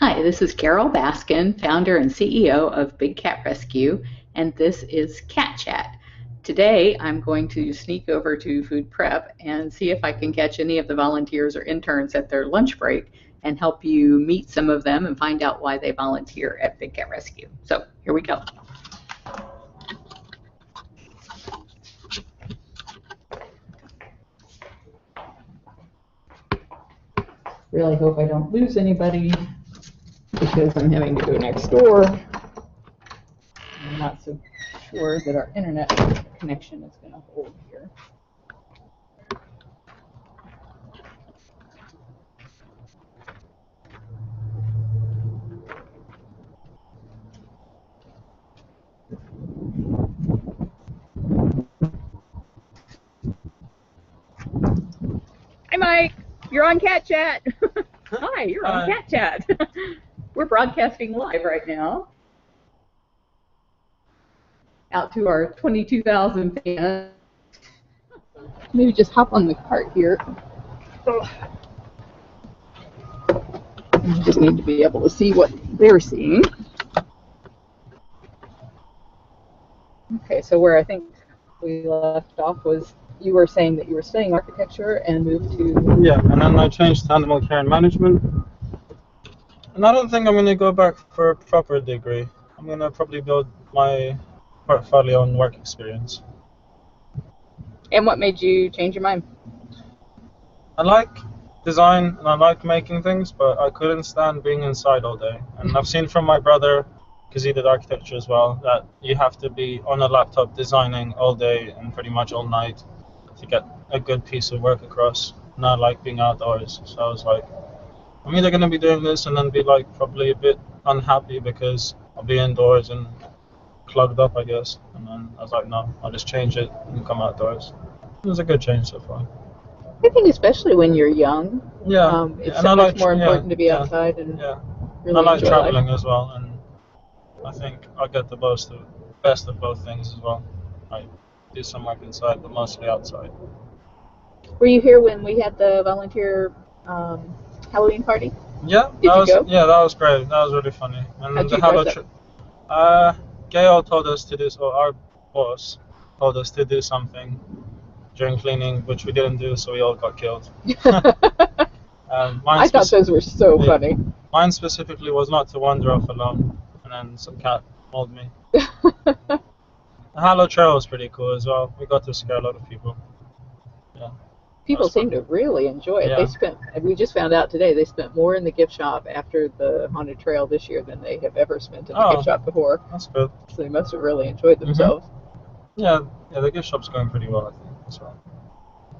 Hi, this is Carol Baskin, founder and CEO of Big Cat Rescue, and this is Cat Chat. Today, I'm going to sneak over to Food Prep and see if I can catch any of the volunteers or interns at their lunch break and help you meet some of them and find out why they volunteer at Big Cat Rescue. So here we go. Really hope I don't lose anybody because I'm having to go next door. I'm not so sure that our internet connection is going to hold here. Hi, Mike. You're on Cat Chat. Hi, you're on Cat Chat. We're broadcasting live right now out to our 22,000 fans. Maybe just hop on the cart here. I just need to be able to see what they're seeing. Okay, so where I think we left off was you were saying that you were studying architecture and moved to... Yeah, and then I changed to animal care and management. And I don't think I'm going to go back for a proper degree. I'm going to probably build my portfolio on work experience. And what made you change your mind? I like design and I like making things, but I couldn't stand being inside all day. And I've seen from my brother, because he did architecture as well, that you have to be on a laptop designing all day and pretty much all night to get a good piece of work across. And I like being outdoors, so I was like, I'm either going to be doing this and then be like probably a bit unhappy because I'll be indoors and clogged up, I guess. And then I was like, no, I'll just change it and come outdoors. It was a good change so far. I think especially when you're young, Yeah, it's so much more important to be outside and really I like enjoy traveling life. as well, and I think I'll get the best of both things as well. I do some work inside, but mostly outside. Were you here when we had the volunteer Halloween party? Yeah, Did you go? Yeah, that was great. That was really funny. And How'd you dress up? Gail told us to do, so our boss told us to do something during cleaning, which we didn't do, so we all got killed. I thought those were so funny. Mine specifically was not to wander off alone, and then some cat mauled me. The Halo Trail was pretty cool as well. We got to scare a lot of people. Yeah. People seem to really enjoy it. Yeah. We just found out today, they spent more in the gift shop after the Haunted Trail this year than they have ever spent in the gift shop before. That's good. So they must have really enjoyed themselves. Yeah, the gift shop's going pretty well, I think, as well.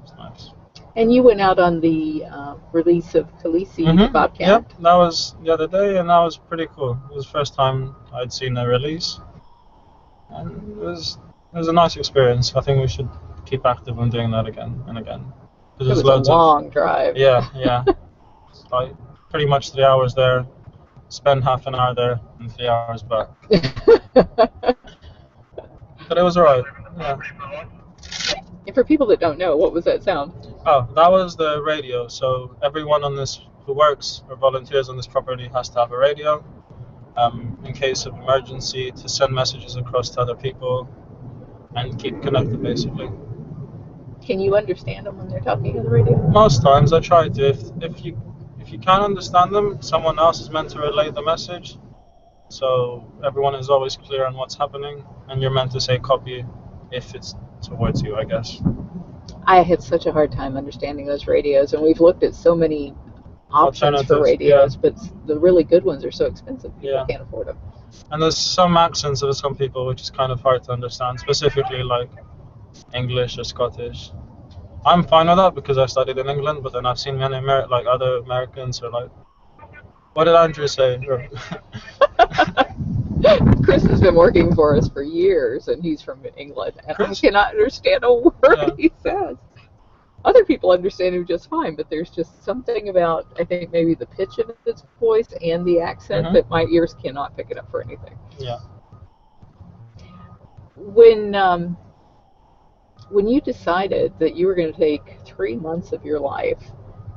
It's nice. And you went out on the release of Khaleesi, the Bobcat. Yep, that was the other day, and that was pretty cool. It was the first time I'd seen a release, and it was a nice experience. I think we should keep active on doing that again and again. It was a long drive. Yeah. It's like pretty much 3 hours there, spend half an hour there, and 3 hours back. But it was alright. Yeah. And for people that don't know, what was that sound? Oh, that was the radio. So everyone on this who works or volunteers on this property has to have a radio in case of emergency, to send messages across to other people and keep connected, basically. Can you understand them when they're talking on the radio? Most times I try to. If you can't understand them, someone else is meant to relay the message. So everyone is always clear on what's happening, and you're meant to say copy if it's towards you, I guess. I had such a hard time understanding those radios, and we've looked at so many options for radios, but the really good ones are so expensive, people can't afford them. And there's some accents of some people which is kind of hard to understand, specifically like English or Scottish. I'm fine with that because I studied in England, but then I've seen many other Americans who are like, what did Andrew say? Chris has been working for us for years, and he's from England, and I cannot understand a word he says. Other people understand him just fine, but there's just something about, I think, maybe the pitch of his voice and the accent that my ears cannot pick it up for anything. Yeah. When you decided that you were going to take 3 months of your life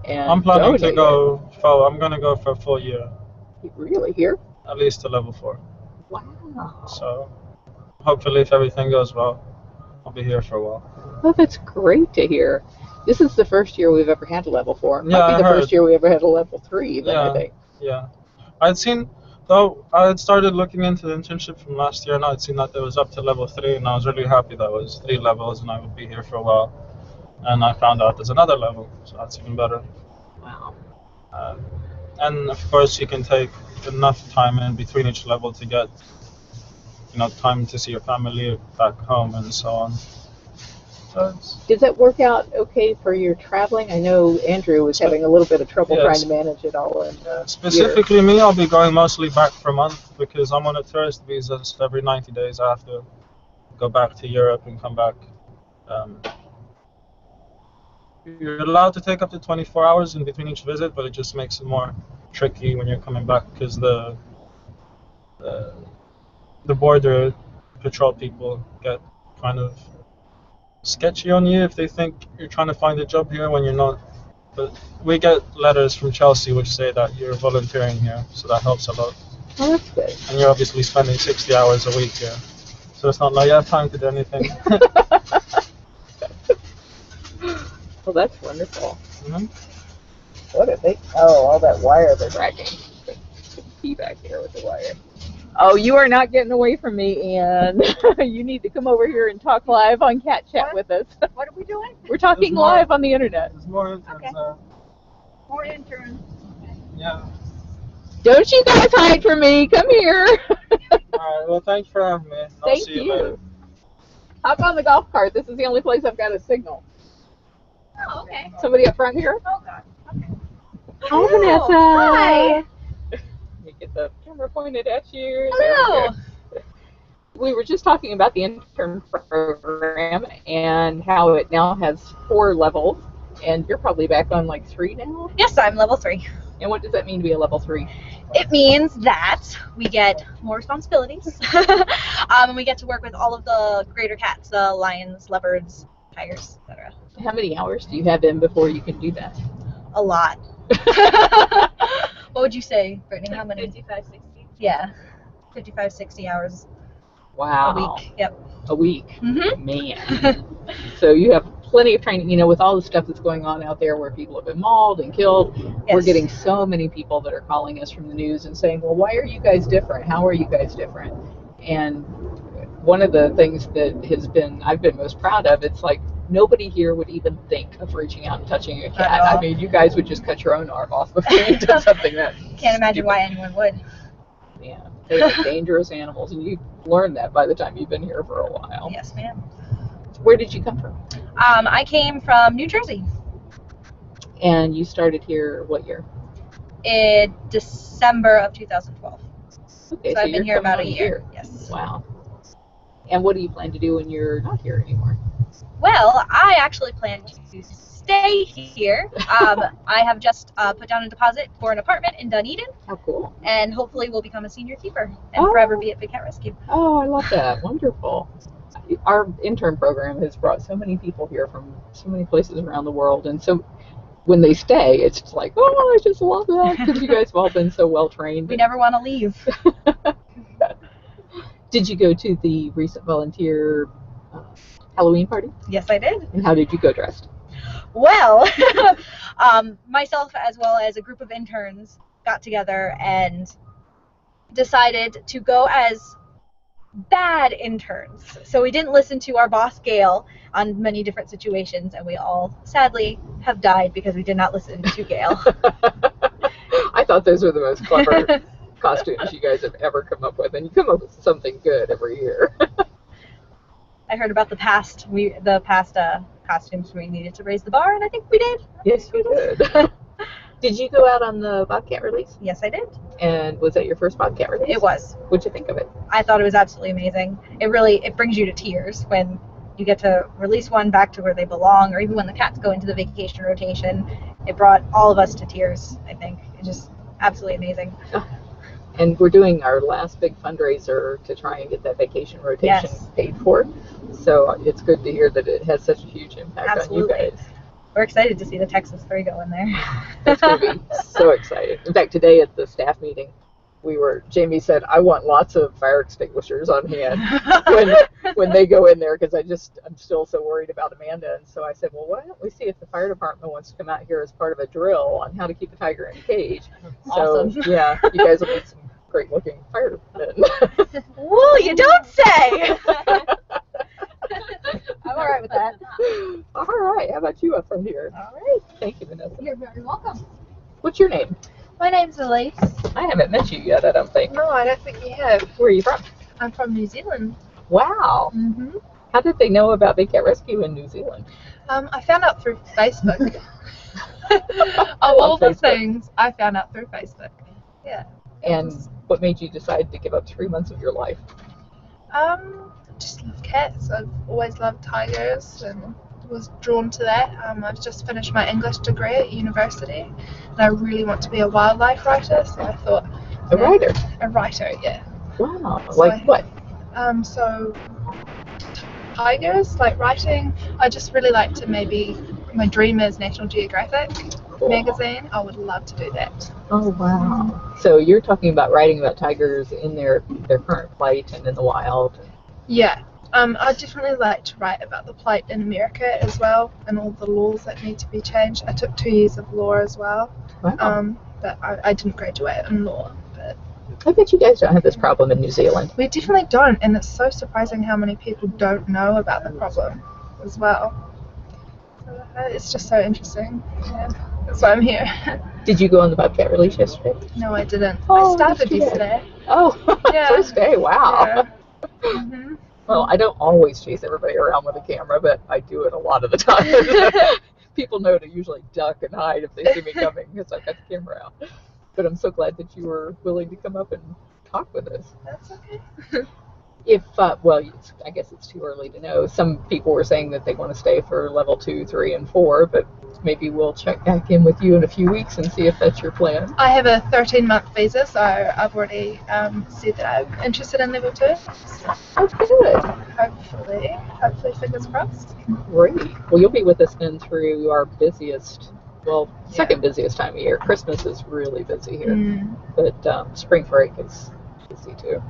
and I'm planning to donate go. I'm going to go for a full year. Really? Here? at least to level 4. Wow. So hopefully, if everything goes well, I'll be here for a while. Well, that's great to hear. This is the first year we've ever had a level 4. It Yeah, might be I the heard. first year we ever had a level 3, even, I Yeah, think. yeah. I'd seen, though, I had started looking into the internship from last year, and I'd seen that it was up to level 3, and I was really happy that it was 3 levels, and I would be here for a while. And I found out there's another level, so that's even better. Wow. And of course, you can take enough time in between each level to get, time to see your family back home and so on. So Did that work out okay for your traveling? I know Andrew was having a little bit of trouble trying to manage it all. Specifically me, I'll be going mostly back for a month because I'm on a tourist visa, so every 90 days I have to go back to Europe and come back. You're allowed to take up to 24 hours in between each visit, but it just makes it more tricky when you're coming back because the border patrol people get kind of sketchy on you if they think you're trying to find a job here when you're not. But we get letters from Chelsea which say that you're volunteering here, so that helps a lot. Oh, that's good. And you're obviously spending 60 hours a week here, so it's not like you have time to do anything. Well, that's wonderful. Mm-hmm. What are they? Oh, all that wire they're dragging. Key back here with the wire. Oh, you are not getting away from me, and you need to come over here and talk live on Cat Chat with us. What are we doing? We're talking live on the internet. There's more interns. Okay. More interns. Yeah. Don't you guys hide from me. Come here. Alright, well, thanks for having me. I'll Thank see you later. Hop on the golf cart. This is the only place I've got a signal. Oh, okay. Somebody up front here? Oh, God. Okay. Oh, Vanessa. Hi. Let me get the camera pointed at you. Hello. We were just talking about the intern program and how it now has 4 levels, and you're probably back on like 3 now? Yes, I'm level 3. And what does that mean to be a level 3? It means that we get more responsibilities. And we get to work with all of the greater cats, the lions, leopards, tigers, etc. How many hours do you have in before you can do that? A lot. What would you say, Brittany? How many? 55, 60. Yeah. 55, 60 hours Wow. a week. Yep. A week. Mm-hmm. Man. So you have plenty of training, with all the stuff that's going on out there where people have been mauled and killed. Yes. We're getting so many people that are calling us from the news and saying, well, why are you guys different? How are you guys different? And one of the things that I've been most proud of, it's like nobody here would even think of reaching out and touching a cat. I mean, you guys would just cut your own arm off before you did something that Can't imagine stupid. why anyone would. Yeah, they are dangerous animals, and you learned that by the time you've been here for a while. Yes, ma'am. Where did you come from? I came from New Jersey And you started here what year? in December of 2012. Okay, So I've been you're here coming about on a year. Yes. Wow. And what do you plan to do when you're not here anymore? Well, I actually plan to stay here. I have just put down a deposit for an apartment in Dunedin, How cool. and hopefully will become a senior keeper and Oh. forever be at Big Cat Rescue. Oh, I love that. Wonderful. Our intern program has brought so many people here from so many places around the world, and so when they stay, it's just like, oh, I just love that because you guys have all been so well trained. We never want to leave. Did you go to the recent volunteer Halloween party? Yes, I did. And how did you go dressed? Well, myself as well as a group of interns got together and decided to go as bad interns. So we didn't listen to our boss Gail on many different situations, and we all sadly have died because we did not listen to Gail. I thought those were the most clever costumes you guys have ever come up with, and you come up with something good every year. I heard about the past costumes we needed to raise the bar, and I think we did. Yes, you did. Did you go out on the Bobcat release? Yes, I did. And was that your first Bobcat release? It was. What'd you think of it? I thought it was absolutely amazing. It brings you to tears when you get to release one back to where they belong, or even when the cats go into the vacation rotation. It brought all of us to tears, I think. It's just absolutely amazing. And we're doing our last big fundraiser to try and get that vacation rotation Yes. paid for. So it's good to hear that it has such a huge impact Absolutely. on you guys. We're excited to see the Texas 3 go in there. It's going to be so exciting. In fact, today at the staff meeting, Jamie said, I want lots of fire extinguishers on hand when they go in there, because I'm still so worried about Amanda. And so I said, well, why don't we see if the fire department wants to come out here as part of a drill on how to keep a tiger in a cage. Awesome. So yeah, you guys will meet some great looking firemen. Whoa, you don't say! I'm all right with that. All right, how about you up from here? All right. Thank you, Vanessa. You're very welcome. What's your name? My name's Elise. I haven't met you yet, I don't think. No, I don't think you have. Where are you from? I'm from New Zealand. Wow. Mm-hmm. How did they know about Big Cat Rescue in New Zealand? I found out through Facebook. Of all the Facebook. things, I found out through Facebook. Yeah. And what made you decide to give up 3 months of your life? I just love cats. I've always loved tigers and was drawn to that. I've just finished my English degree at university and I really want to be a wildlife writer, so I thought... A writer? A writer, yeah. Wow. So Like what? So tigers, like writing. I just really like to my dream is National Geographic Cool. magazine. I would love to do that. Oh, wow. So you're talking about writing about tigers in their current plight and in the wild. Yeah. I definitely like to write about the plight in America as well and all the laws that need to be changed. I took 2 years of law as well, Wow. but I didn't graduate in law. But I bet you guys don't have this problem in New Zealand. we definitely don't, and it's so surprising how many people don't know about the problem as well. So it's just so interesting. Yeah. That's why I'm here. Did you go on the Bobcat release yesterday? No, I didn't. Oh, I started yes, you did. yesterday. Oh, Yeah. first day. Wow. Yeah. hmm Well, I don't always chase everybody around with a camera, but I do it a lot of the time. People know to usually duck and hide if they see me coming because I've got the camera out. But I'm so glad that you were willing to come up and talk with us. That's okay. If, I guess it's too early to know. Some people were saying that they want to stay for level 2, 3, and 4, but maybe we'll check back in with you in a few weeks and see if that's your plan. I have a 13-month visa, so I've already said that I'm interested in level 2. Oh, good. Hopefully, fingers crossed. Great. Well, you'll be with us then through our second busiest time of year. Christmas is really busy here, but spring break is busy too.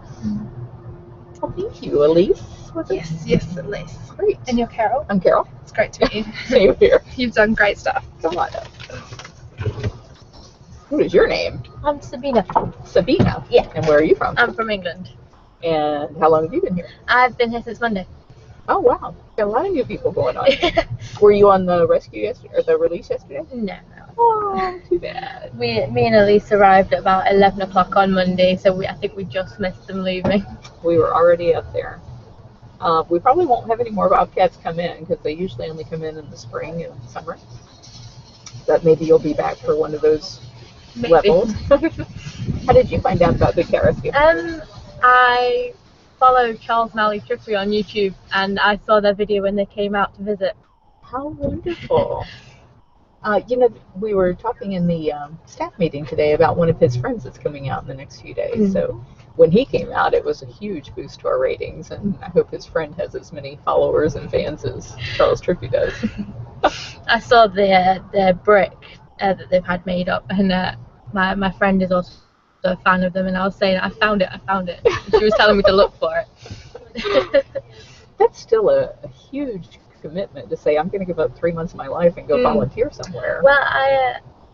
Well, thank you, Elise. Yes, at least. Great. And you're Carol. I'm Carol. It's great to meet you. Same here. You've done great stuff. Come on up. What is your name? I'm Sabina. Sabina. Yeah. And where are you from? I'm from England. And how long have you been here? I've been here since Monday. Oh, wow. Got a lot of new people going on. Were you on the rescue yesterday, or the release yesterday? No. Oh, too bad. Me and Elise arrived at about 11 o'clock on Monday, so I think we just missed them leaving. We were already up there. We probably won't have any more Bobcats come in because they usually only come in the spring and summer. But maybe you'll be back for one of those Maybe. levels. How did you find out about Big Cat Rescue? I followed Charles Malley Trickery on YouTube, and I saw their video when they came out to visit. How wonderful. We were talking in the staff meeting today about one of his friends that's coming out in the next few days. So when he came out, it was a huge boost to our ratings, and I hope his friend has as many followers and fans as Charles Trickery does. I saw their brick that they've had made up, and my friend is also a fan of them, and I was saying, I found it. And she was telling me to look for it. That's still a huge commitment to say, I'm going to give up 3 months of my life and go volunteer somewhere. Well,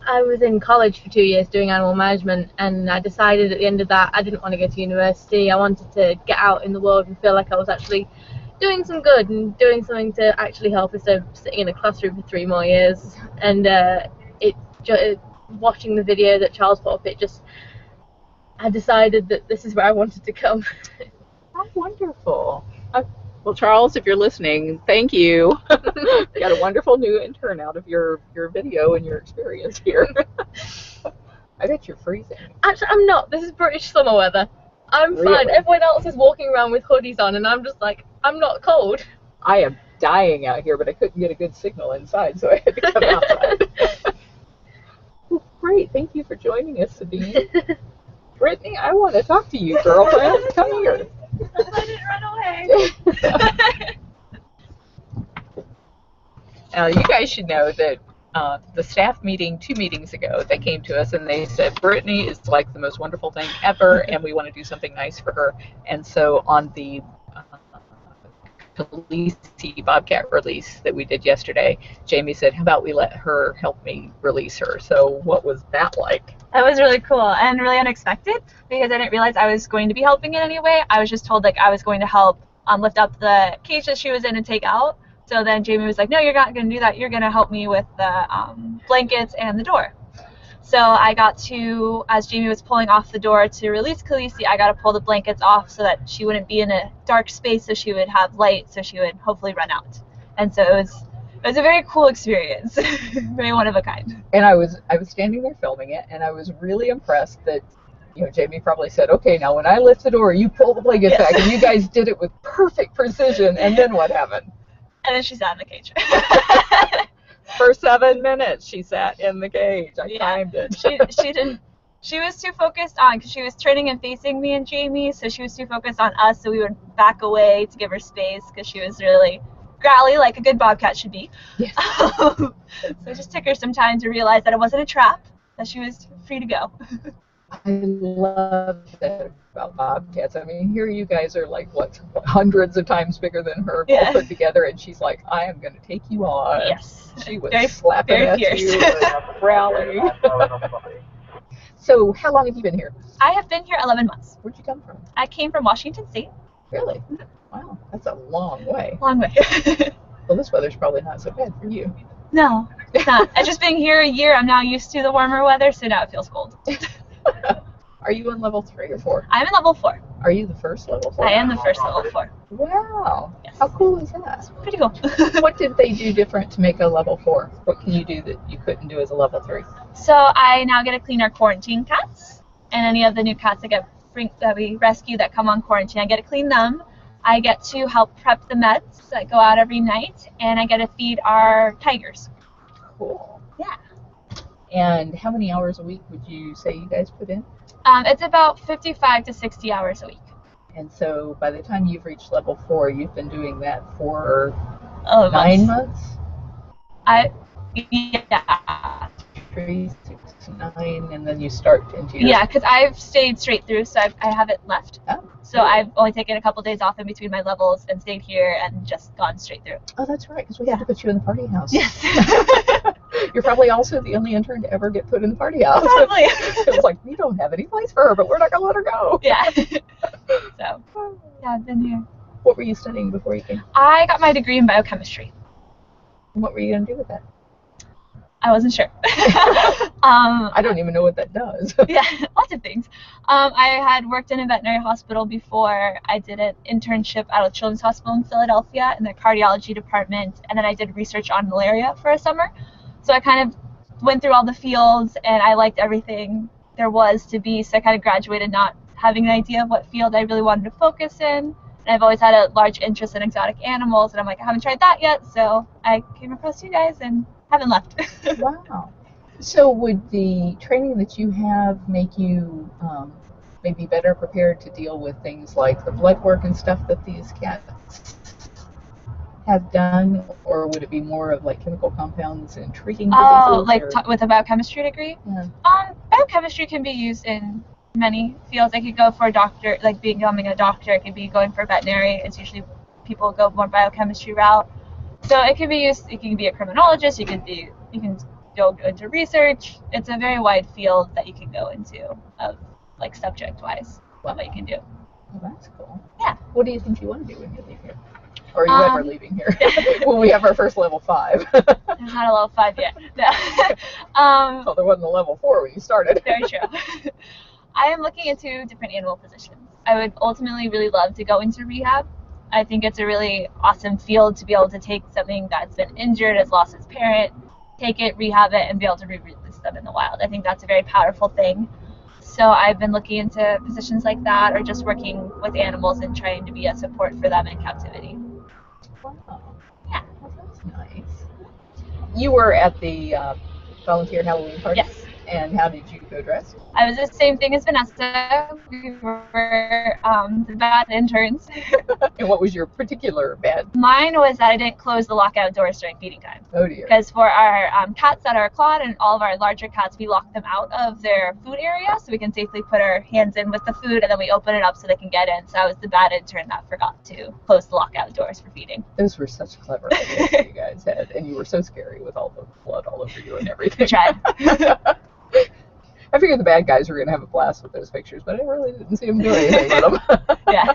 I was in college for 2 years doing animal management, and I decided at the end of that I didn't want to go to university. I wanted to get out in the world and feel like I was actually doing some good and doing something to actually help instead of sitting in a classroom for 3 more years. And watching the video that Charles put up, I decided that this is where I wanted to come. How wonderful. Well, Charles, if you're listening, thank you. You got a wonderful new intern out of your video and your experience here. I bet you're freezing. Actually, I'm not. This is British summer weather. I'm Really? fine. Everyone else is walking around with hoodies on, and I'm just like, I'm not cold. I am dying out here, but I couldn't get a good signal inside, so I had to come outside. Well, great. Thank you for joining us, Sabine. Brittany, I want to talk to you, girlfriend. Come here. I didn't run away. Now, you guys should know that the staff meeting 2 meetings ago, they came to us and they said, Brittany is like the most wonderful thing ever, and we want to do something nice for her. And so on the Khaleesi Bobcat release that we did yesterday, Jamie said, how about we let her help me release her? So what was that like? That was really cool and really unexpected because I didn't realize I was going to be helping in any way. I was just told like I was going to help lift up the cage that she was in and take out. So then Jamie was like, no, you're not going to do that. You're going to help me with the blankets and the door. So I got to, as Jamie was pulling off the door to release Khaleesi, I got to pull the blankets off so that she wouldn't be in a dark space, so she would have light, so she would hopefully run out. And so it was a very cool experience, very one of a kind. And I was standing there filming it, and I was really impressed that, you know, Jamie probably said, okay, now when I lift the door, you pull the blankets back, and you guys did it with perfect precision. And then what happened? And then she sat in the cage. For 7 minutes, she sat in the cage. I timed it. She didn't. She was too focused on, because she was turning and facing me and Jamie, so she was too focused on us, so we would back away to give her space, because she was really growly, like a good bobcat should be. Yes. So it just took her some time to realize that it wasn't a trap, that she was free to go. I love that about bobcats. I mean, here you guys are like, what, hundreds of times bigger than her, all put together, and she's like, I am going to take you on. Yes. She was Very, slapping very at fierce. you and growling. So how long have you been here? I have been here 11 months. Where'd you come from? I came from Washington State. Really? Wow, that's a long way. Long way. Well, this weather's probably not so bad for you. No, it's not. I've just been here a year. I'm now used to the warmer weather, so now it feels cold. Are you on level 3 or 4? I'm in level 4. Are you the first level 4? I am the first level 4. Wow. Yes. How cool is that? Pretty cool. What did they do different to make a level 4? What can you do that you couldn't do as a level 3? So I now get to clean our quarantine cats, and any of the new cats that we rescue that come on quarantine, I get to clean them. I get to help prep the meds that go out every night, and I get to feed our tigers. Cool. Yeah. And how many hours a week would you say you guys put in? It's about 55 to 60 hours a week. And so by the time you've reached level 4, you've been doing that for 9 months? Yeah. 3, 6, 9, and then you start into your... Yeah, because I've stayed straight through, so I haven't left. Oh. So I've only taken a couple days off in between my levels and stayed here and just gone straight through. Oh, that's right, because we had to put you in the party house. Yes. You're probably also the only intern to ever get put in the party house. Probably. It was like, we don't have any place for her, but we're not going to let her go. Yeah. So, yeah, I've been here. What were you studying before you came? I got my degree in biochemistry. And what were you going to do with that? I wasn't sure. I don't even know what that does. Yeah, lots of things. I had worked in a veterinary hospital before. I did an internship at a children's hospital in Philadelphia in the cardiology department, and then I did research on malaria for a summer. So I kind of went through all the fields, and I liked everything there was to be, so I kind of graduated not having an idea of what field I really wanted to focus in. And I've always had a large interest in exotic animals, and I'm like, I haven't tried that yet, so I came across you guys and haven't left. Wow. So would the training that you have make you maybe better prepared to deal with things like the blood work and stuff that these cats have done, or would it be more of like chemical compounds and treating diseases? Oh, like with a biochemistry degree? Yeah. Biochemistry can be used in many fields. I could go for a doctor, like becoming a doctor. It could be going for veterinary. It's usually people go more biochemistry route. So it can be used. You can be a criminologist. You can go into research. It's a very wide field that you can go into, of like subject-wise, what you can do. Well, that's cool. Yeah. What do you think you want to do when you leave here? Or are you ever leaving here? When we have our first level 5. There's not a level 5 yet. No. Well, there wasn't a level 4 when you started. Very true. I am looking into different animal positions. I would ultimately really love to go into rehab. I think it's a really awesome field to be able to take something that's been injured, has lost its parent, take it, rehab it, and be able to re-release them in the wild. I think that's a very powerful thing. So I've been looking into positions like that, or just working with animals and trying to be a support for them in captivity. Wow. Yeah. Well, that's nice. You were at the volunteer Halloween party? Yes. And how did you go dressed? I was the same thing as Vanessa. We were the bad interns. And what was your particular bad? Mine was that I didn't close the lockout doors during feeding time. Oh dear. Because for our cats that are clawed and all of our larger cats, we lock them out of their food area so we can safely put our hands in with the food, and then we open it up so they can get in. So I was the bad intern that forgot to close the lockout doors for feeding. Those were such clever ideas that you guys had, and you were so scary with all the blood all over you and everything. We tried. I figured the bad guys were going to have a blast with those pictures, but I really didn't see them do anything with them. Yeah.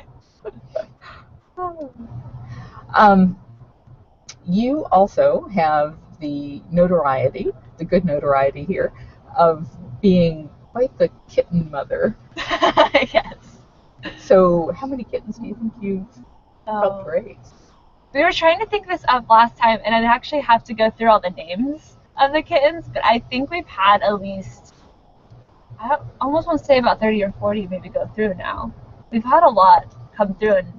You also have the notoriety, the good notoriety here, of being quite the kitten mother. Yes. So how many kittens do you think you've helped So, raise? we were trying to think this up last time, and I'd actually have to go through all the names of the kittens, but I think we've had at least, I almost want to say about 30 or 40 maybe go through now. We've had a lot come through, and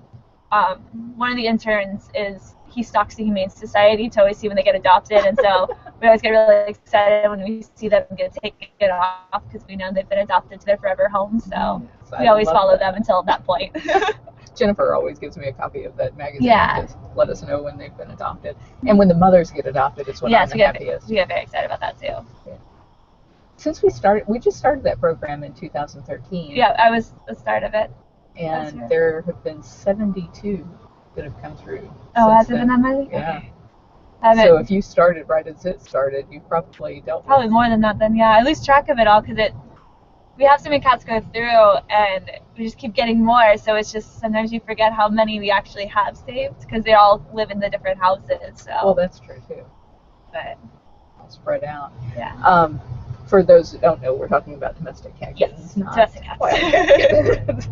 one of the interns he stalks the Humane Society to always see when they get adopted, and so we always get really excited when we see them get taken off because we know they've been adopted to their forever home, so Yes, we I always love follow that. them until that point. Jennifer always gives me a copy of that magazine Yeah. to let us know when they've been adopted. And when the mothers get adopted, it's when Yes, I'm we the get happiest. very excited about that too. Since we just started that program in 2013. Yeah, I was the start of it. And That's there have been 72 that have come through. Oh, since has it been then. that many? Yeah. Okay. I haven't- So if you started right as it started, you probably dealt Probably with more than that then, yeah. I lose track of it all because we have so many cats go through and we just keep getting more, so it's just sometimes you forget how many we actually have saved because they all live in the different houses, so. Well, that's true too. But, All spread out. yeah. For those who don't know, we're talking about domestic cat kittens, Yes, not domestic cats. wild cat kittens.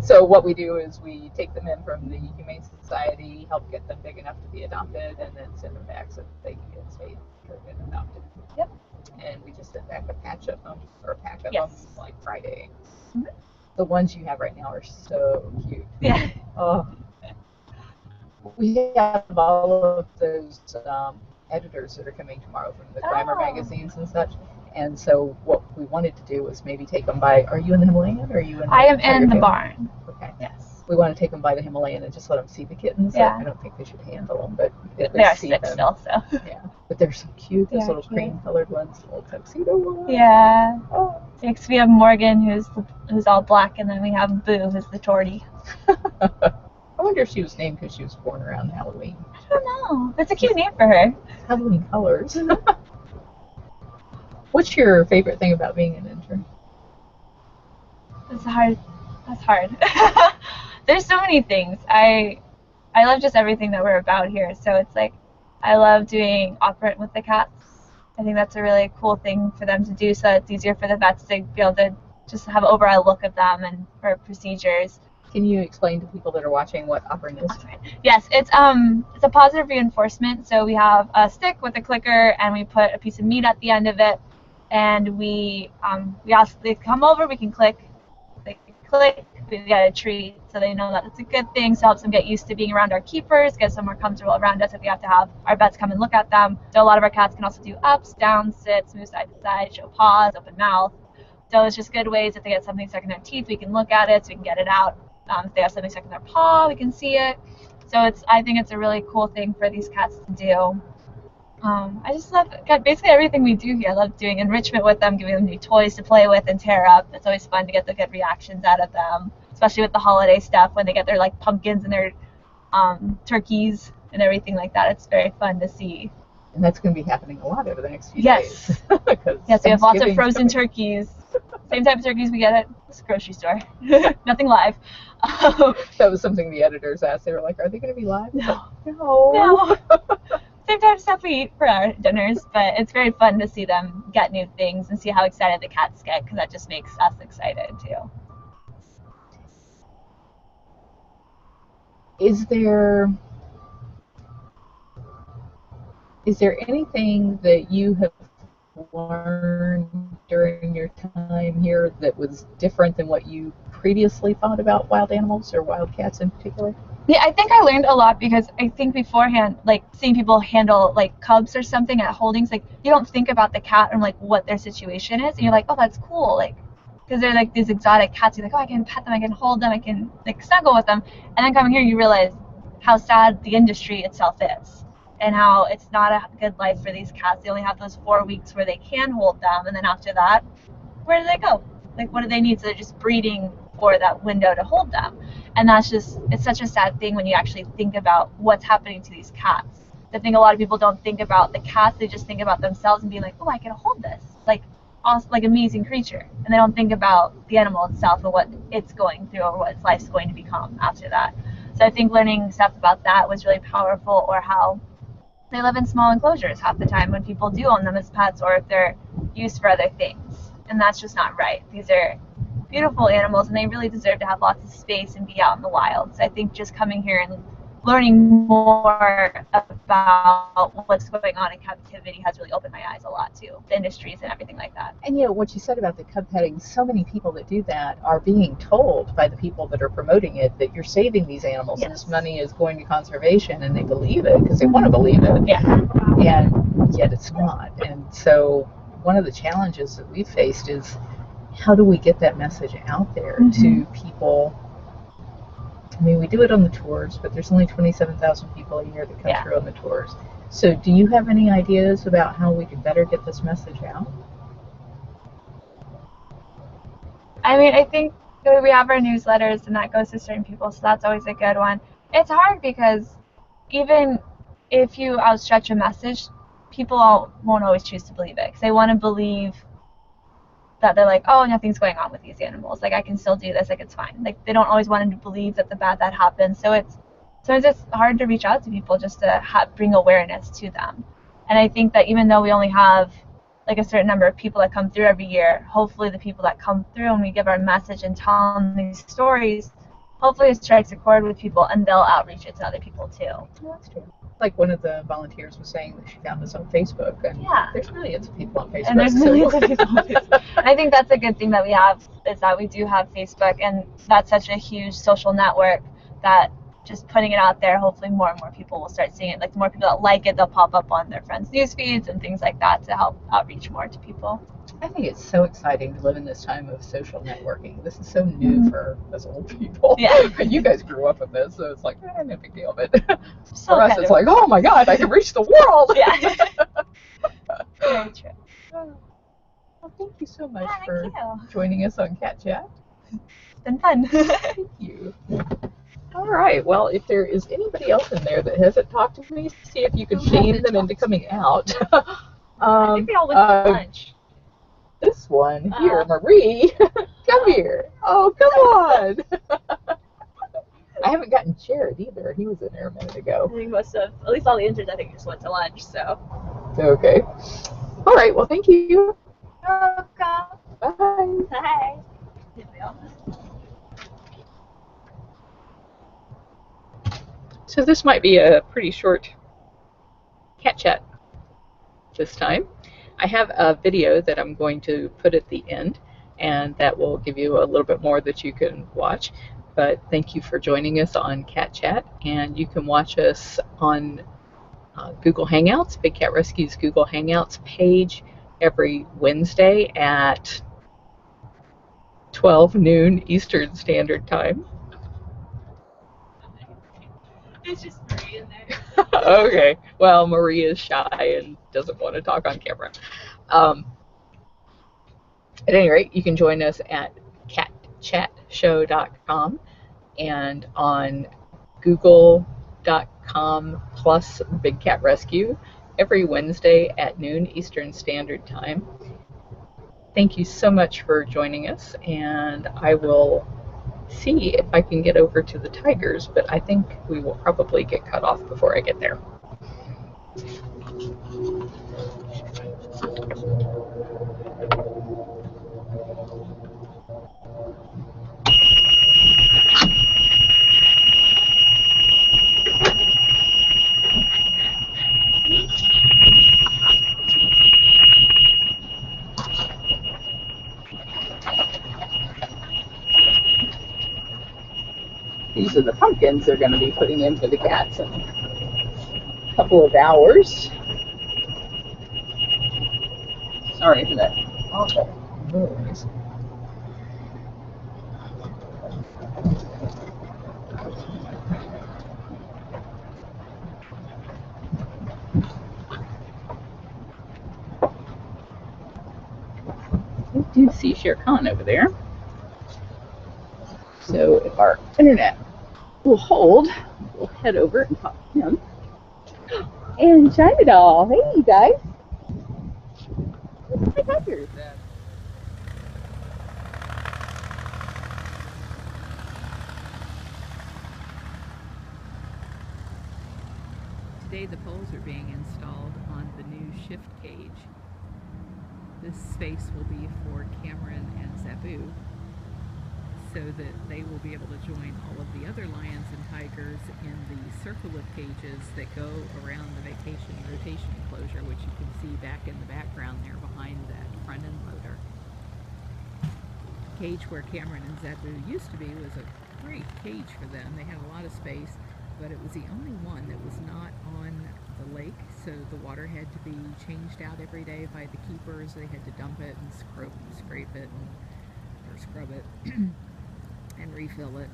So what we do is we take them in from the Humane Society, help get them big enough to be adopted, and then send them back so that they can get spayed or get adopted. Yep. And we just send back a patch of them, or a pack of them, Yes. like Friday. Mhm. The ones you have right now are so cute. Yeah. Oh. We have all of those editors that are coming tomorrow from the Glamour Oh. magazines and such. And so what we wanted to do was maybe take them by, are you in the Himalayan or are you in I am in the Tiger Tail? barn. Okay. Yes. We want to take them by the Himalayan and just let them see the kittens. Yeah. I don't think they should handle them, but at They are least see sick them. still, so. Yeah. But they're so cute, They those are little cute. cream colored ones, little tuxedo ones. Yeah. Oh. Next we have Morgan, who's all black, and then we have Boo, who's the tortie. I wonder if she was named because she was born around Halloween. I don't know. That's a cute name for her. Halloween colors. What's your favorite thing about being an intern? That's hard. There's so many things. I love just everything that we're about here. So it's like I love doing operant with the cats. I think that's a really cool thing for them to do, so that it's easier for the vets to be able to just have an overall look of them and for procedures. Can you explain to people that are watching what operant is? Yes, it's a positive reinforcement. So we have a stick with a clicker, and we put a piece of meat at the end of it, and we ask they come over. We can click. They click. We get a treat, so they know that it's a good thing. So it helps them get used to being around our keepers, get some more comfortable around us if we have to have our vets come and look at them. So a lot of our cats can also do ups, downs, sits, move side to side, show paws, open mouth. So it's just good ways if they get something stuck in their teeth, we can look at it so we can get it out. If they have something stuck in their paw, we can see it. So I think it's a really cool thing for these cats to do. I just love basically everything we do here. I love doing enrichment with them, giving them new toys to play with and tear up. It's always fun to get the good reactions out of them, especially with the holiday stuff when they get their like pumpkins and their turkeys and everything like that. It's very fun to see. And that's going to be happening a lot over the next few Yes. days. Yes, we have lots of Thanksgiving's frozen coming. turkeys. Same type of turkeys we get at the grocery store. Nothing live. That was something the editors asked. They were like, are they going to be live? No. No. No. Same type of stuff we eat for our dinners, but it's very fun to see them get new things and see how excited the cats get, because that just makes us excited too. Is there anything that you have learn during your time here that was different than what you previously thought about wild animals or wild cats in particular? Yeah, I think I learned a lot because I think beforehand, like seeing people handle like cubs or something at holdings, like you don't think about the cat and like what their situation is, and you're like, oh, that's cool, like because they're like these exotic cats. You're like, oh, I can pet them, I can hold them, I can like snuggle with them, and then coming here, you realize how sad the industry itself is, and how it's not a good life for these cats. They only have those 4 weeks where they can hold them, and then after that, where do they go? Like, what do they need? So they're just breeding for that window to hold them. And that's just, it's such a sad thing when you actually think about what's happening to these cats. I think a lot of people don't think about the cats, they just think about themselves and being like, oh, I can hold this. Like, awesome, like amazing creature. And they don't think about the animal itself and what it's going through or what its life's going to become after that. So I think learning stuff about that was really powerful, or how they live in small enclosures half the time when people do own them as pets, or if they're used for other things. And that's just not right. These are beautiful animals, and they really deserve to have lots of space and be out in the wild. So I think just coming here and learning more about what's going on in captivity has really opened my eyes a lot to the industries and everything like that. And what you said about the cub petting, so many people that do that are being told by the people that are promoting it that you're saving these animals, Yes. and this money is going to conservation, and they believe it because they want to believe it. Yeah. And yet it's not. And so one of the challenges that we've faced is, how do we get that message out there to people? I mean, we do it on the tours, but there's only 27,000 people a year that come through on the tours. So do you have any ideas about how we could better get this message out? I mean, I think we have our newsletters, and that goes to certain people, so that's always a good one. It's hard because even if you outstretch a message, people won't always choose to believe it, because they want to believe that they're like, oh, nothing's going on with these animals. Like, I can still do this. Like, it's fine. Like, they don't always want to believe that the bad that happens. So sometimes it's hard to reach out to people just to bring awareness to them. And I think that even though we only have like a certain number of people that come through every year, hopefully the people that come through and we give our message and tell them these stories, hopefully it strikes a chord with people, and they'll outreach it to other people too. That's true. Like one of the volunteers was saying that she found us on Facebook, and there's millions of people on Facebook. And there's millions of people on Facebook. And I think that's a good thing that we have, is that we do have Facebook, and that's such a huge social network that just putting it out there, hopefully more and more people will start seeing it. Like, the more people that like it, they'll pop up on their friends' news feeds and things like that to help outreach more to people. I think it's so exciting to live in this time of social networking. This is so new for us old people. Yeah. You guys grew up in this, so it's like, no big deal. But So for us, it's like, oh my God, I can reach the world. Yeah. Very true. Well, thank you so much Thank for you. joining us on Cat Chat. It's been fun. Thank you. All right. Well, if there is anybody else in there that hasn't talked to me, see if you can shame them into coming out. I think they all went to lunch. This one here, Marie, come here. Oh, come on. I haven't gotten Jared either. He was in there a minute ago. I think most of, at least all the interns, I think just went to lunch, so. Okay. All right. Well, thank you. Welcome. Bye. Hi. So this might be a pretty short cat chat this time. I have a video that I'm going to put at the end, and that will give you a little bit more that you can watch. But thank you for joining us on Cat Chat, and you can watch us on Google Hangouts, Big Cat Rescue's Google Hangouts page, every Wednesday at 12 noon Eastern Standard Time. It's just Marie in there. Okay. Well, Marie is shy and doesn't want to talk on camera. At any rate, you can join us at catchatshow.com and on google.com+ Big Cat Rescue every Wednesday at noon Eastern Standard Time. Thank you so much for joining us, and I will see if I can get over to the tigers, but I think we will probably get cut off before I get there. These are the pumpkins they're going to be putting in for the cats in a couple of hours. Sorry for that awful noise. We do see Shere Khan over there. So if our internet will hold, we'll head over and talk to him. And China Doll, hey you guys. Hi, Tucker. Today the poles are being installed on the new shift cage. This space will be for Cameron and Zabu, so that they will be able to join all of the other lions and tigers in the circle of cages that go around the vacation rotation enclosure, which you can see back in the background there behind that front end loader. The cage where Cameron and Zabu used to be was a great cage for them. They had a lot of space, but it was the only one that was not on the lake, so the water had to be changed out every day by the keepers. They had to dump it and scrape it or scrub it and refill it,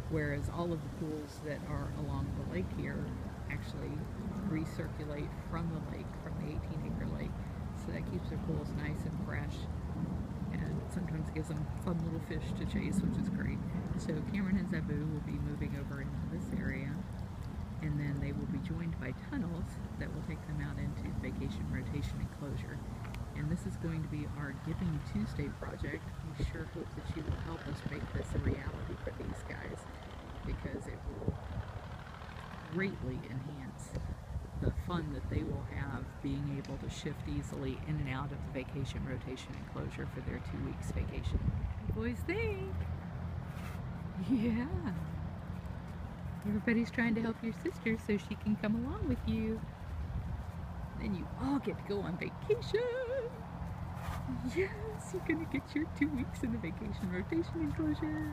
whereas all of the pools that are along the lake here actually recirculate from the lake, from the 18-acre lake, so that keeps their pools nice and fresh, and sometimes gives them fun little fish to chase, which is great. So Cameron and Zabu will be moving over into this area, and then they will be joined by tunnels that will take them out into the vacation rotation enclosure. And this is going to be our Giving Tuesday project. We sure hope that you will help us make this a reality for these guys, because it will greatly enhance the fun that they will have being able to shift easily in and out of the vacation rotation enclosure for their 2 weeks vacation. What do you boys think? Yeah. Everybody's trying to help your sister so she can come along with you. Then you all get to go on vacation. Yes, you're gonna get your 2 weeks in the vacation rotation enclosure.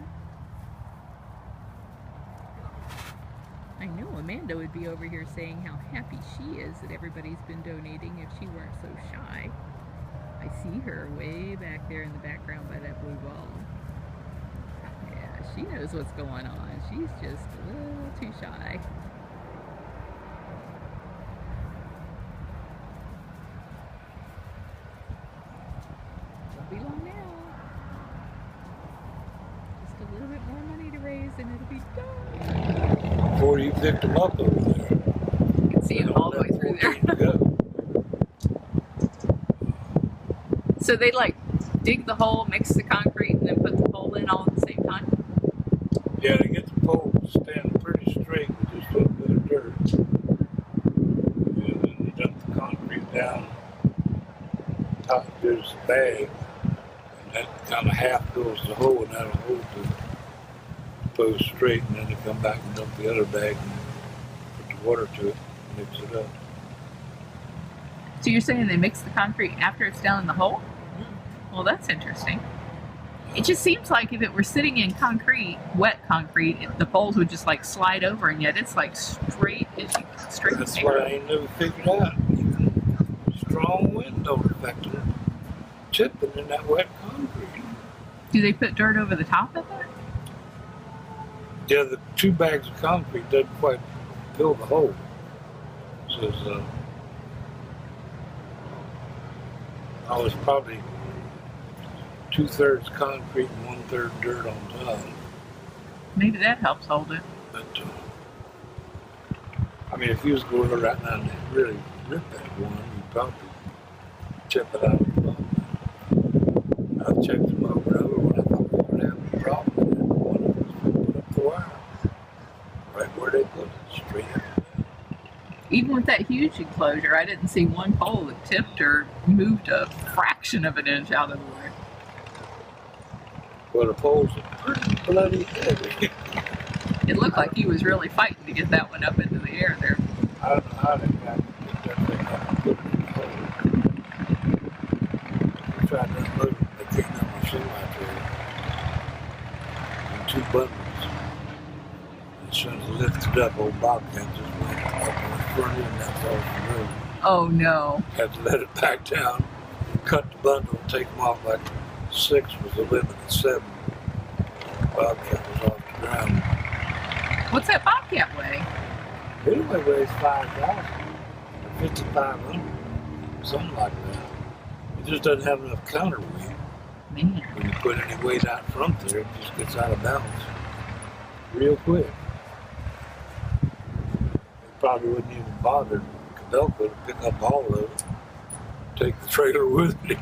I know Amanda would be over here saying how happy she is that everybody's been donating if she weren't so shy. I see her way back there in the background by that blue ball. Yeah, she knows what's going on. She's just a little too shy. Won't be long now. Just a little bit more money to raise and it'll be done. Before you picked them up over there. You can see them all the way through there. So they like dig the hole, mix the concrete, and then put the pole in all at the same time? Yeah, they get the pole to stand pretty straight with just a little bit of dirt. And then they dump the concrete down. Top there's a bag. And that kind of half goes to the hole, and that'll hold the post straight. And then they come back and dump the other bag and put the water to it and mix it up. So you're saying they mix the concrete after it's down in the hole? Well, that's interesting. It just seems like if it were sitting in concrete, wet concrete, the poles would just like slide over, and yet it's like straight. That's what I ain't never figured out. Even strong wind don't affect them chipping in that wet concrete. Do they put dirt over the top of it? Yeah, the 2 bags of concrete doesn't quite fill the hole. So it's, I was probably 2/3 concrete and 1/3 dirt on top. Maybe that helps hold it. But I mean, if you was going right now and really rip that one, you'd probably chip it out of the bottom. I've checked them over and over when I thought we were going to have a problem with it. One of them was put up the wire right where they put it, straight up. Even with that huge enclosure, I didn't see one pole that tipped or moved a fraction of an inch out of the way. Well, the poles are pretty bloody heavy. It looked like he was really fighting to get that one up into the air there. I don't know how they got to get that thing up and put it in the hole. I tried to unload it, they came down my semi trailer in 2 bundles. as soon as it lifted up, old Bobcat just went up on the front end, that's off the road. Oh no. Had to let it back down, cut the bundle, and take them off like 6 was the limit of 7. Bobcat was off the ground. What's that Bobcat weigh? It only weighs 5,000 or 5,500, something like that. It just doesn't have enough counterweight. Man. When you put any weight out front there, it just gets out of balance real quick. It probably wouldn't even bother Cabelco to pick up all of it, take the trailer with me.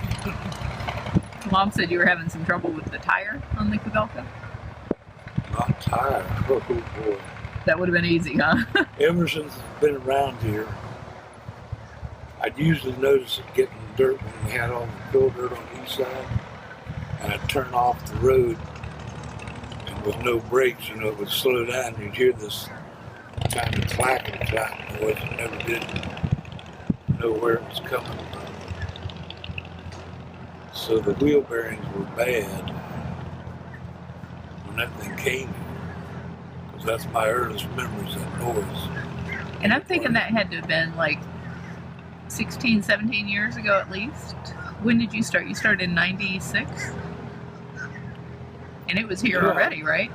Mom said you were having some trouble with the tire on the Cabelco. Not tired. Oh boy. That would have been easy, huh? Ever since I've been around here, I'd usually notice it getting dirt when we had all the fill dirt on the east side, and I'd turn off the road, and with no brakes, you know, it would slow down, and you'd hear this kind of clacking noise. I never did know where it was coming from. So the wheel bearings were bad when that thing came here, because that's my earliest memories of noise. And I'm thinking that had to have been like 16, 17 years ago at least. When did you start? You started in 96? And it was here already, right?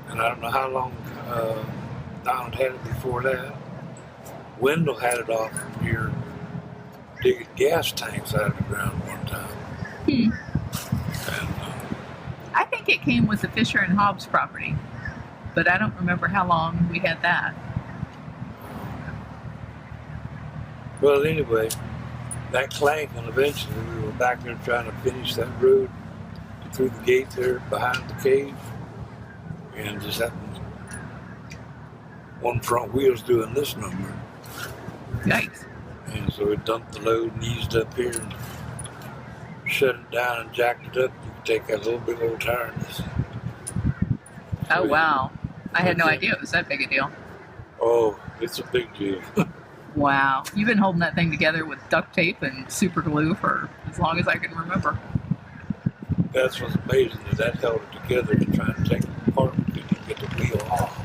And I don't know how long Donald had it before that. Wendell had it off from here, digging gas tanks out of the ground one time. And, I think it came with the Fisher and Hobbs property, but I don't remember how long we had that. well, anyway, that clank, and eventually we were back there trying to finish that road through the gate there behind the cave, and just happened one front wheel's doing this number. Yikes. And so it dumped the load and eased up here and shut it down and jacked it up. You could take that little big old tire and just... Oh, wow. I had no idea it was that big a deal. Oh, it's a big deal. Wow. You've been holding that thing together with duct tape and super glue for as long as I can remember. That's what's amazing, is that held it together to try and take it apart and get the wheel off.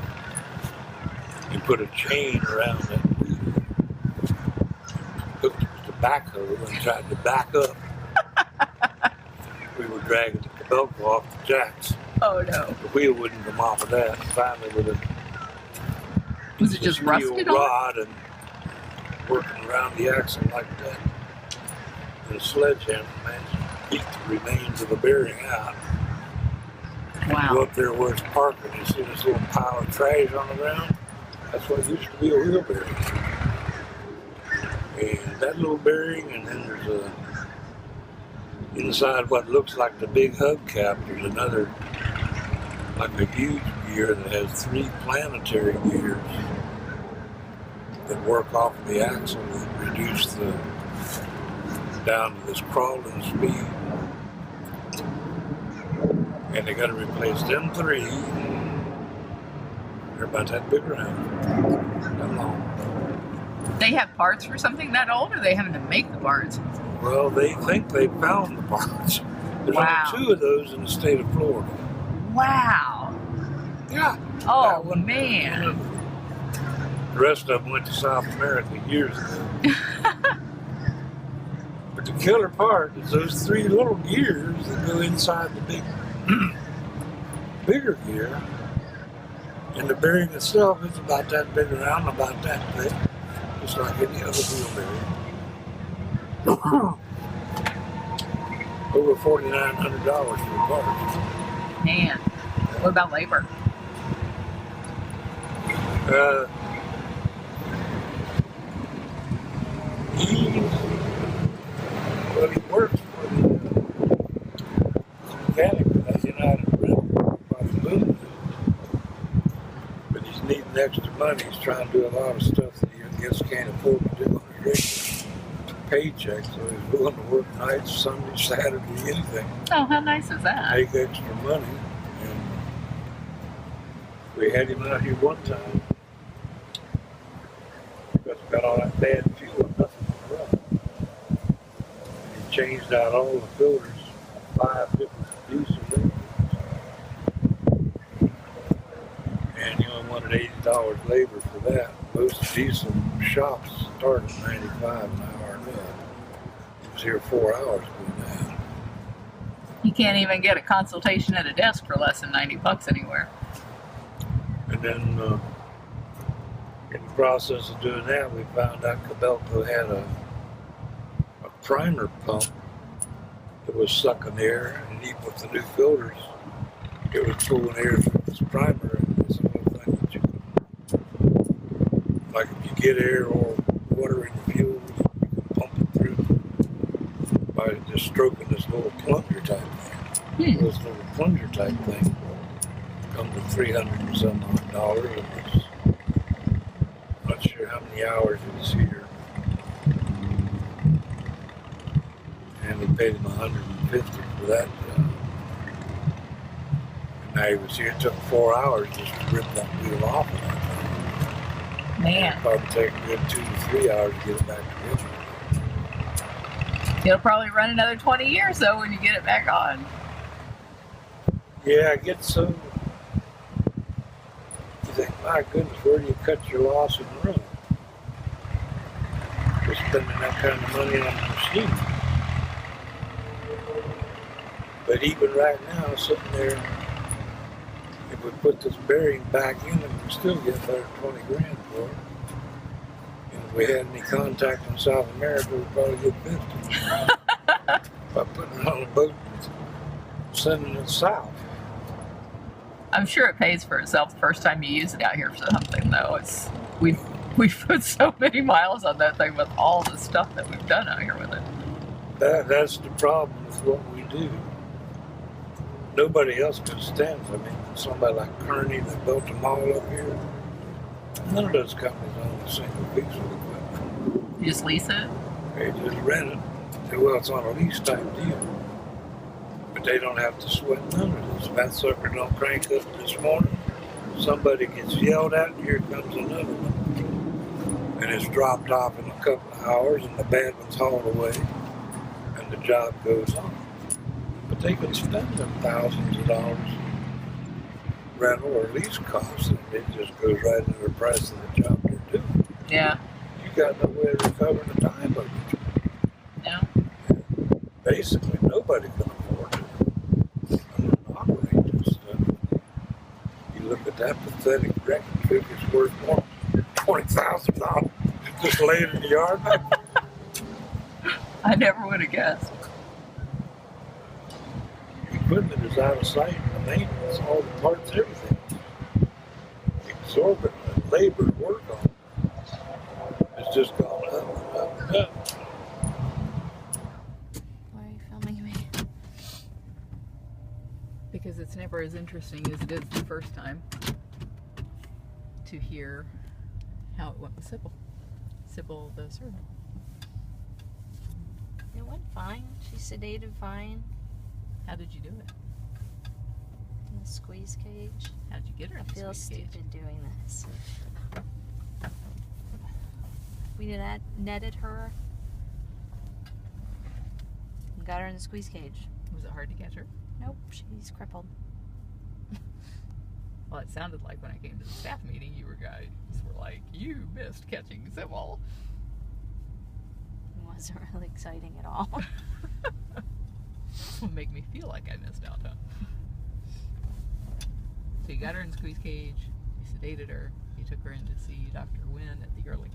You put a chain around that wheel, hooked it with the backhoe and tried to back up. We were dragging the Cabelco off the jacks. Oh, no. The wheel wouldn't come off of that. Finally, with a Was it just steel rusted on? rod and working around the axle like that, and a sledgehammer managed to beat the remains of the bearing out. Go Wow. up there where it's parking, you see this little pile of trash on the ground? That's what used to be a wheel bearing. And that little bearing, and then there's inside what looks like the big hubcap, there's another, like a huge gear that has 3 planetary gears that work off of the axle that reduce the down to this crawling speed. And they got to replace them 3. They're about that big around. That long. They have parts for something that old, or are they having to make the parts? Well, they think they found the parts. There's Wow. only 2 of those in the state of Florida. Wow. Yeah. Oh, That one- man. The rest of them went to South America years ago. But the killer part is those 3 little gears that go inside the big, bigger gear. And the bearing itself is about that big around, about that thick, just like any other wheel bearing. Over $4,900 for the parts. Man. What about labor? He works for the mechanic for that United Railroad by the moon. But he's needing extra money. He's trying to do a lot of stuff that he I guess can't afford to do on his regular paycheck. So he's willing to work nights, Sunday, Saturday, anything. Oh, how nice is that? Make extra money. And we had him out here one time. Because we got all that bad fuel, nothing to run. He changed out all the filters, 5 different diesel engines. And $180 labor for that. Most decent shops start at $95 an hour and up. He was here 4 hours doing that. You can't even get a consultation at a desk for less than $90 anywhere. And then in the process of doing that, we found out Cabelco had a primer pump that was sucking air, and even with the new filters, it was pulling air from this primer. And this little thing that you can, like if you get air or water in the fuel, you can pump it through by just stroking this little plunger type thing. This little plunger type thing comes to $300 and some odd, and it's not sure how many hours it was here. And we paid him $150 for that job. And now he was here. It took 4 hours just to rip that wheel off of that thing. Man, It'd probably take a good 2 to 3 hours to get it back to Richmond. it'll probably run another 20 years though when you get it back on. Yeah, I get so. You think, my goodness, where do you cut your loss and run? For spending that kind of money on a machine. But even right now, sitting there, if we put this bearing back in it, we still get better than 20 grand for it. And if we had any contact in South America, we'd probably get 50. By putting it on a boat and sending it south. I'm sure it pays for itself the first time you use it out here for something though. We've put so many miles on that thing with all the stuff that we've done out here with it. That's the problem with what we do. Nobody else could stand it. I mean, somebody like Kearney that built them all up here, none of those companies own a single piece of equipment. You just lease it? They just rent it. Well, it's on a lease type deal. But they don't have to sweat none of this. If that sucker don't crank up this morning, somebody gets yelled at, and here comes another one. And it's dropped off in a couple of hours, and the bad one's hauled away, and the job goes on. But they can spend them thousands of dollars rental or lease costs, and it just goes right into the price of the job they're doing. Yeah. You got no way of recovering the time of it. Yeah. Basically, nobody can afford it. I'm going to operate this stuff. You look at that pathetic wrecking figure's worth more than $20,000 just laying in the yard. I never would have guessed. Equipment is out of sight, the maintenance, all the parts, everything. Exorbitant labor to work on. It's just gone up and up and up. Why are you filming me? Because it's never as interesting as it is the first time to hear how it went with Sybil. Sybil the servant. It went fine. She sedated fine. How did you do it? In the squeeze cage. How did you get her I in the feel squeeze cage? stupid doing this. We netted her and got her in the squeeze cage. Was it hard to catch her? Nope, she's crippled. Well, it sounded like when I came to the staff meeting, you guys were like, you missed catching Sybil. It wasn't really exciting at all. Would make me feel like I missed out, huh? So you got her in the squeeze cage, you sedated her, you took her in to see Dr. Wynn at the Ehrlich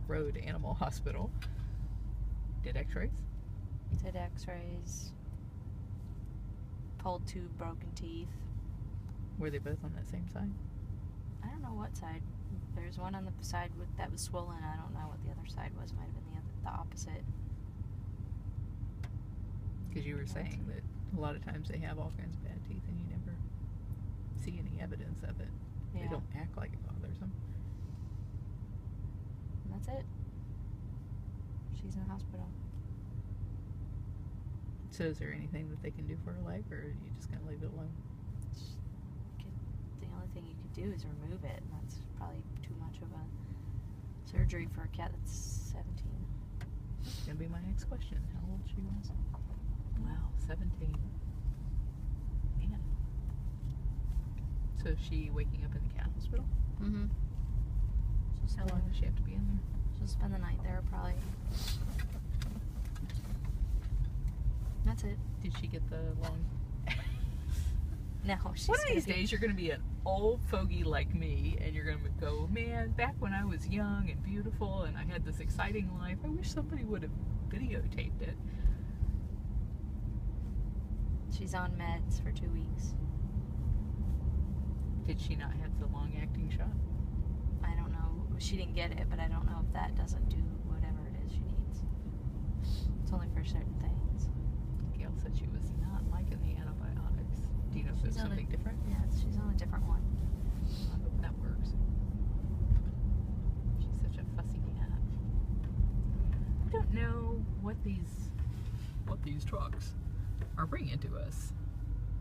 Road Animal Hospital. Did x-rays? Did x-rays. Pulled 2 broken teeth. Were they both on that same side? I don't know what side. There's one on the side that was swollen. I don't know what the other side was. Might have been the opposite. Because you were saying that a lot of times they have all kinds of bad teeth and you never see any evidence of it. Yeah. They don't act like it bothers them. And that's it. She's in the hospital. So is there anything that they can do for her leg, or are you just going to leave it alone? The only thing you could do is remove it, and that's probably too much of a surgery for a cat that's 17. That's going to be my next question. How old she was? Wow, 17. Man. So is she waking up in the cat hospital? Mm-hmm. How long does she have to be in there? She'll spend the night there probably. That's it. Did she get the long... No, she's One of gonna these be- days you're going to be an old fogey like me, and you're going to go, man, back when I was young and beautiful and I had this exciting life, I wish somebody would have videotaped it. She's on meds for 2 weeks. Did she not have the long-acting shot? I don't know. She didn't get it, but I don't know if that doesn't do whatever it is she needs. It's only for certain things. Gail said she was not liking the antibiotics. Do you know if it's She's on something different? Yeah, she's on a different one. I hope that works. She's such a fussy cat. I don't know what these trucks are bringing to us.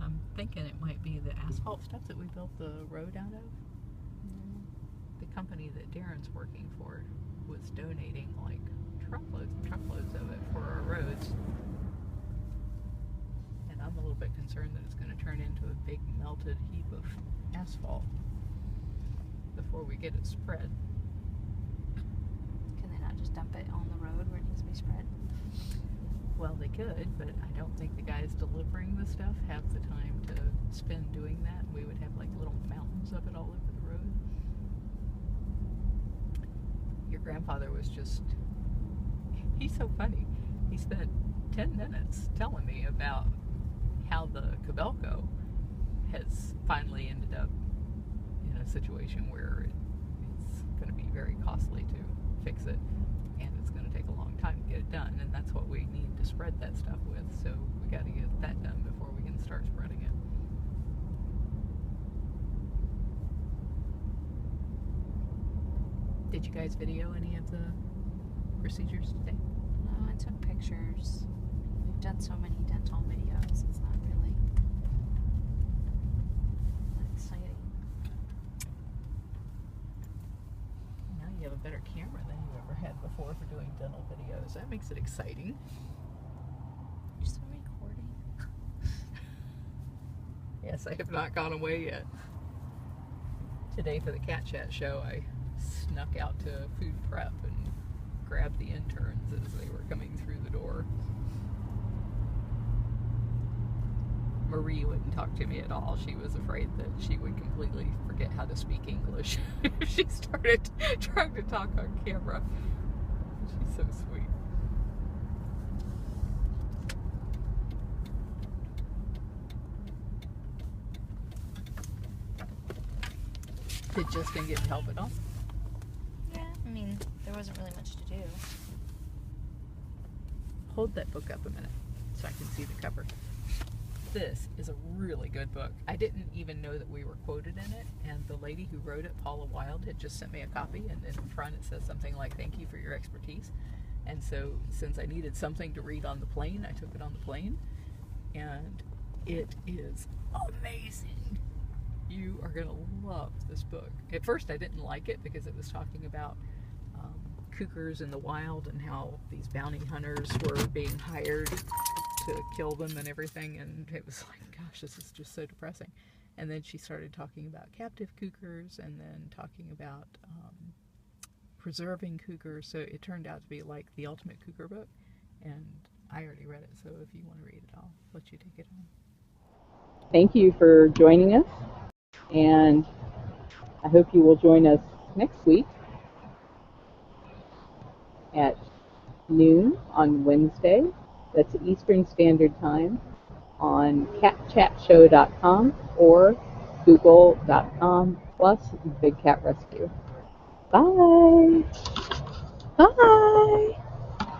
I'm thinking it might be the asphalt stuff that we built the road out of. The company that Darren's working for was donating like truckloads and truckloads of it for our roads. And I'm a little bit concerned that it's going to turn into a big melted heap of asphalt before we get it spread. Can they not just dump it on the road where it needs to be spread? Well, they could, but I don't think the guys delivering the stuff have the time to spend doing that. We would have like little mountains of it all over the road. Your grandfather was just, he's so funny. He spent 10 minutes telling me about how the Cabelco has finally ended up in a situation where it's going to be very costly to fix it, and it's going to take a long time to get it done, and that's what we need to spread that stuff with, so we got to get that done before we can start spreading it. Did you guys video any of the procedures today? No, I took pictures. We've done so many dental videos, it's not really that exciting. Now you have a better camera than you ever had before for doing dental videos. That makes it exciting. You're still recording? Yes, I have not gone away yet. Today for the Cat Chat show, I snuck out to food prep and grabbed the interns as they were coming through the door. Marie wouldn't talk to me at all. She was afraid that she would completely forget how to speak English if she started trying to talk on camera. She's so sweet. Did Justin get help at all? Yeah, I mean, there wasn't really much to do. Hold that book up a minute so I can see the cover. This is a really good book. I didn't even know that we were quoted in it, and the lady who wrote it, Paula Wild, had just sent me a copy, and in front it says something like, "Thank you for your expertise." And so since I needed something to read on the plane, I took it on the plane, and it is amazing. You are going to love this book. At first I didn't like it because it was talking about cougars in the wild and how these bounty hunters were being hired to kill them and everything, and it was like, gosh, this is just so depressing. And then she started talking about captive cougars and then talking about preserving cougars, so it turned out to be like the ultimate cougar book, and I already read it, so if you want to read it, I'll let you take it on. Thank you for joining us, and I hope you will join us next week at noon on Wednesday. That's Eastern Standard Time on catchatshow.com or google.com/Big Cat Rescue. Bye. Bye.